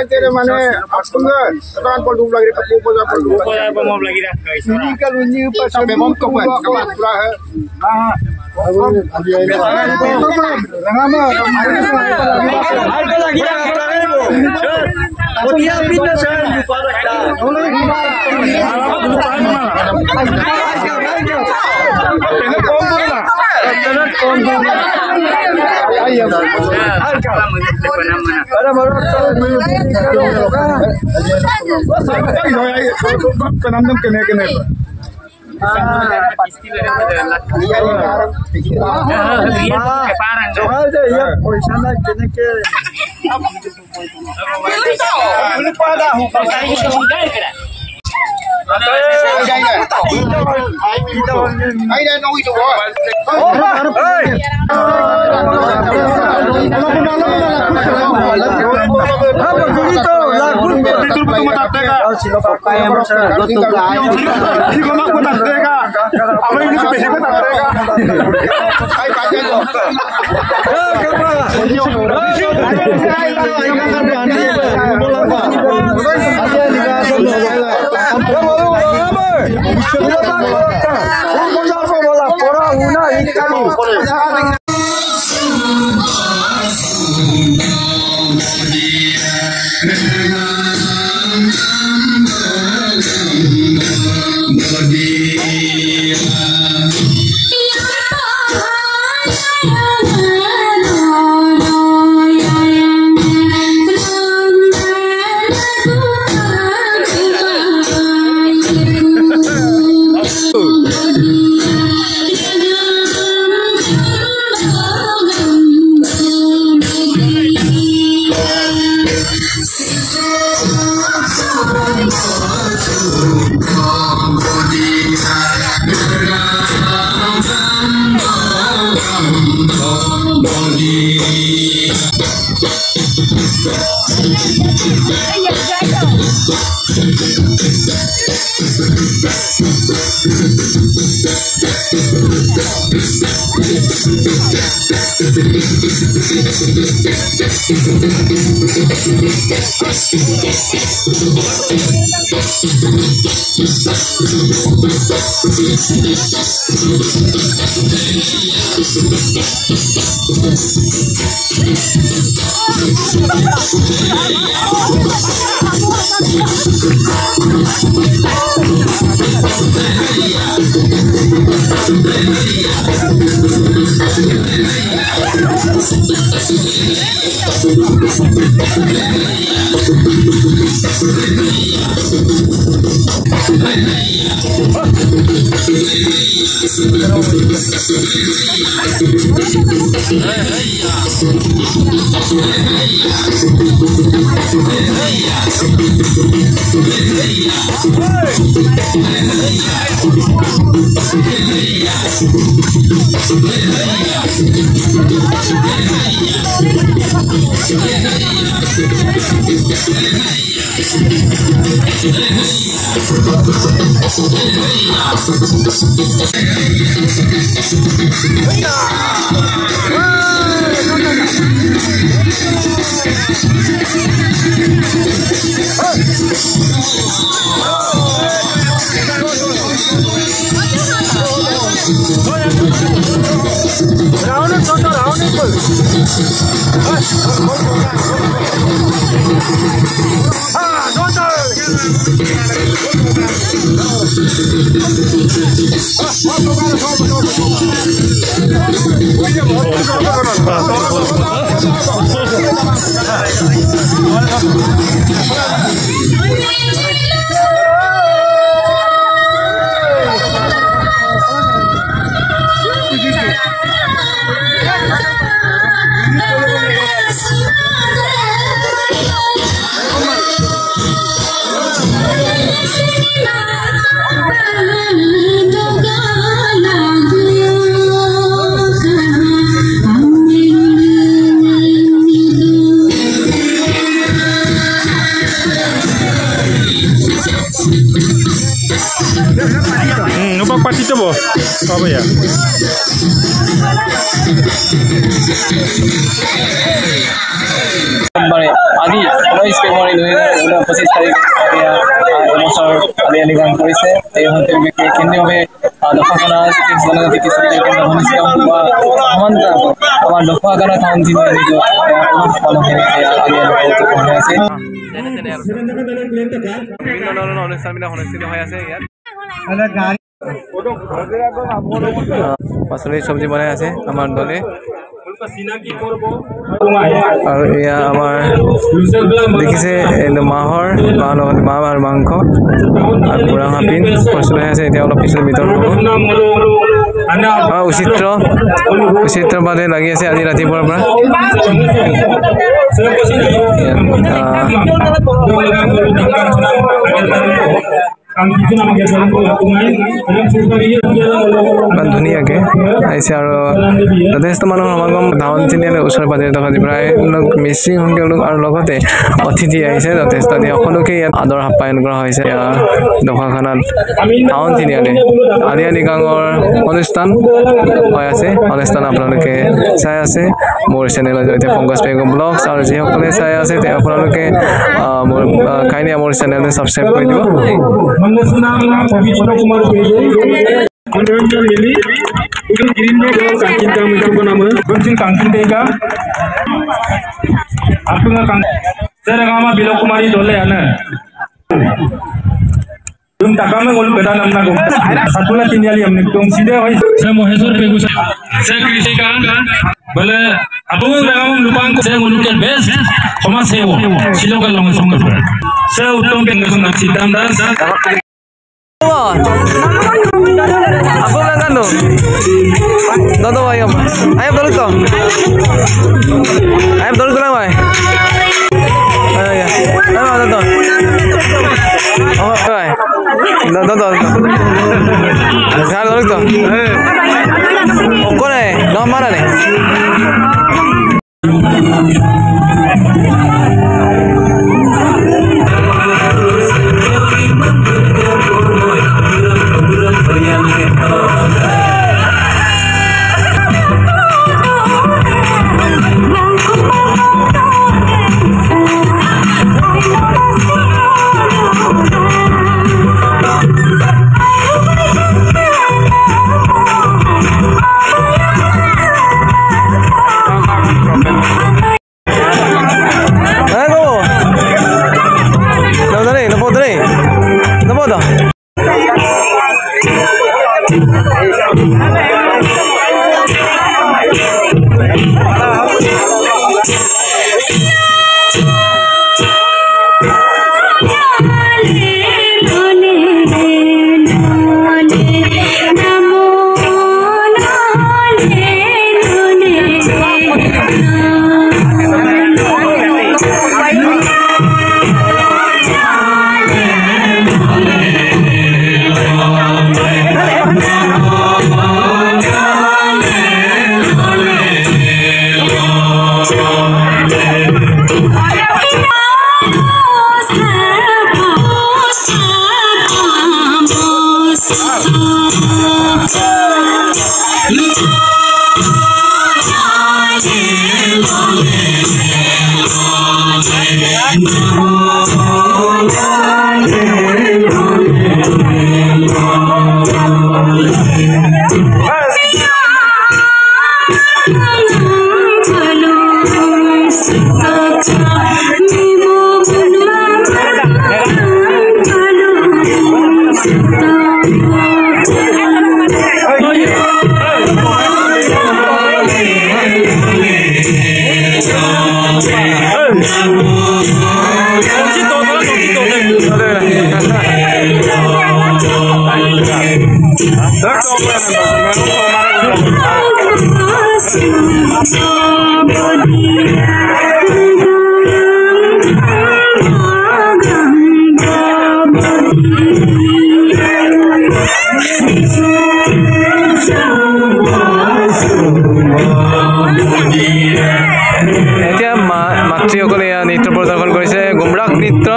तेरे माने आपको sekarang produk lagi kapu produk lagi dah ini kalau ini pas memang kawan pula Numpak pasti tu boh, apa ya? মানে আজি 19 ফেব্ৰুৱাৰী 2025 তাৰিখে এবছৰ আলি গান কৰিছে এই বিশেষ কেন্দ্ৰীয়ভাৱে দশাখানা জনজাতি কৃষি কেন্দ্ৰ অনুষ্ঠিত হোৱা সমান্তৰাল আমাৰ দশাখানা টাউন জিলাৰ অনুষ্ঠানবিলাক অনুষ্ঠিত হৈ আছে ইয়াত পাচলি চব্জি বনাই আছে আমাৰ দলে আৰু এয়া আমাৰ দেখিছে মাহৰ মাহ আৰু মাংস আৰু পুৰা হাপিন প্ৰস্তুত হৈ আছে এতিয়া অলপ পিছত ভিতৰত উচিত্ৰ বাদে লাগি আছে আজি ৰাতিপুৱাৰ পৰা ইমান ধুনীয়াকৈ আহিছে আৰু যথেষ্ট মানুহৰ সমাগম ধাৱন তিনিআলিৰ ওচৰে পাজৰে থকা প্ৰায় মিচিং সংখ্যক লোক আৰু লগতে অতিথি আহিছে যথেষ্ট সকলোকে ইয়াত আদৰ আপ্যায়ন কৰা হৈছে দশাখানাত ধাৱন তিনিআলি আলি গাঁৱৰ অনুষ্ঠান হৈ আছে অনুষ্ঠান আপোনালোকে চাই আছে মোৰ চেনেলৰ জৰিয়তে পংকজ পেগু ব্লগছ আৰু যিসকলে চাই আছে আপোনালোকে মোৰ কাইণ্ডলি মোৰ চেনেলটো ছাবস্ক্ৰাইব কৰি দিব Kumarin dole ana. Dum takame ngol beda namna go. Satula tinyali amne dum side hoy. Se mohesor pegu se krishika bole abu ragam lupang ko se ngulukel bes koma sewo silogal long songa se uttom pengasun sidam das Aku kan lo, dodo ayam dulu toh, ayam dulu kurang bay, ya, dodo, oh bay, dodo, sekarang dulu toh, kau nih, nama mana nih? নৃত্য প্ৰদৰ্শন কৰিছে গুমৰাগ নৃত্য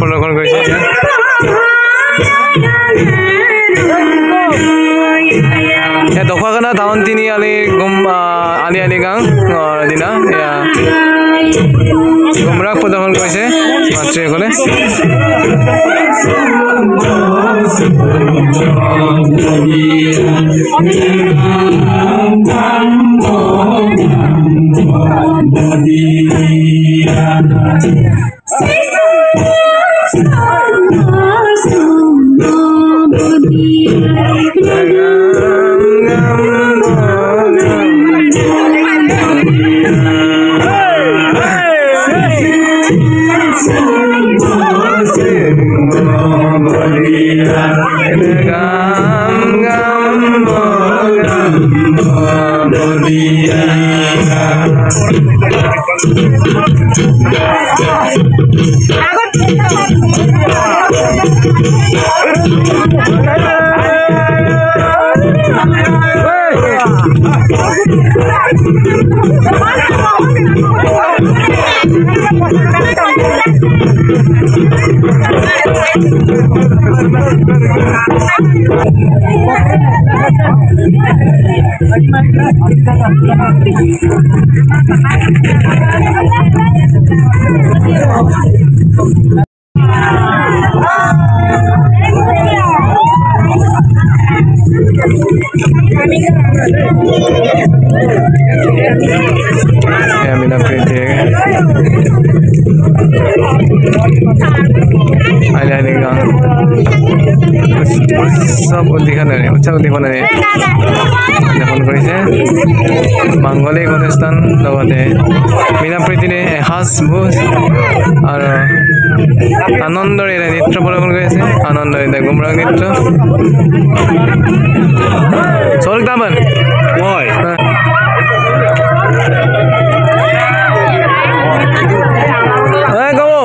প্ৰদৰ্শন কৰিছে দশাখানা town তিনিআলিৰ আলি আলি গাং দিনা এয়া গুমৰাগ প্ৰদৰ্শন কৰিছে মাতৃসকলে सब उद्दीपनेৰে উদযাপন কৰিছে মাংগলিক অনুষ্ঠান লগতে মীনা প্ৰীতিৰে এসাঁজ ভোজ আৰু আনন্দৰে নৃত্য প্ৰদৰ্শন কৰিছে আনন্দৰে গুমৰাগ নৃত্য চল দামন মই go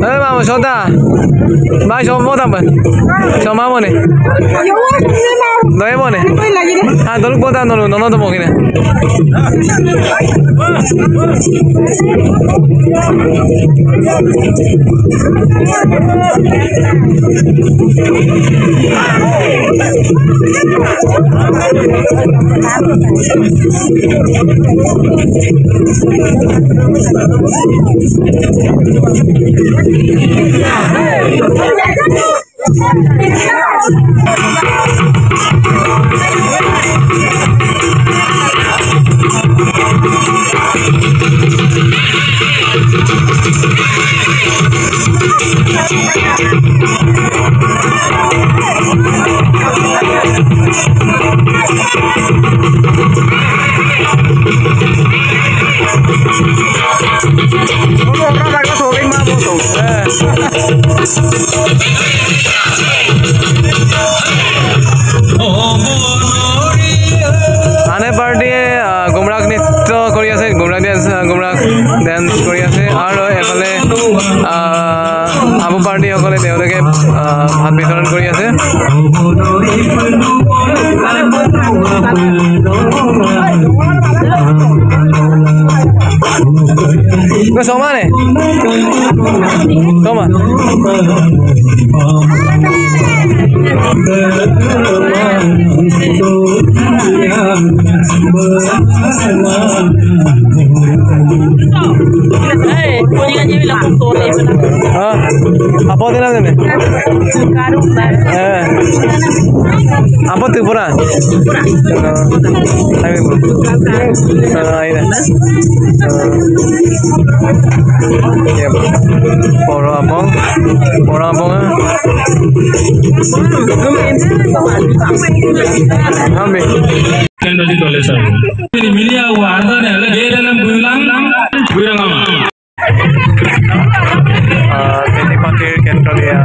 Mama Sota, mai som mo tam, som mama ne. Doi mo ne. Ah, dolu kota dolu, nono to mo kine. आने पार्टी गुमराग नृत्य কৰি আছে গুমৰাগ ডান্স কৰি আছে আৰু এফালে আবু পাৰ্টি সকলে তেওঁলোকে ভাত বিতৰণ কৰি আছে Kau sama nih? Sama? Apa dia namanya? Apa tuh pura? Ayo bro. Ayo. Ya bro. Pora abang. Ambil. Kan dari tulis saya. Ini media warta nih, lagi dalam bulan lama. Ini pakai kental ya.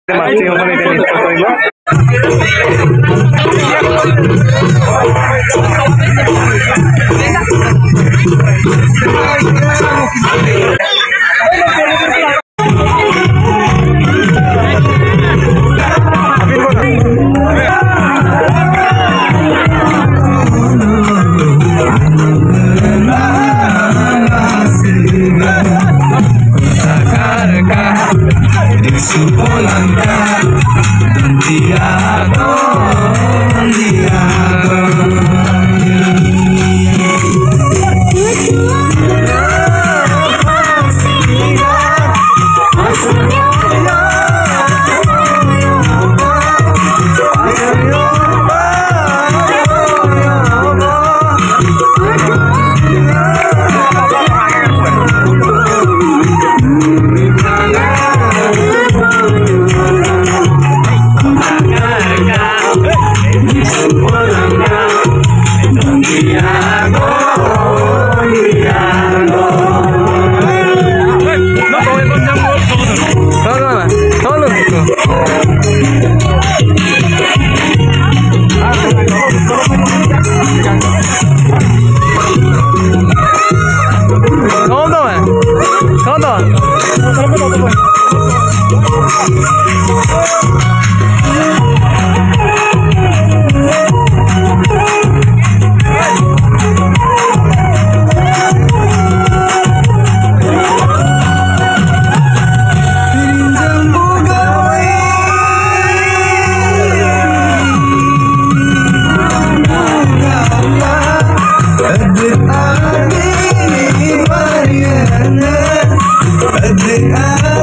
Masih umur ini foto ini. Adrik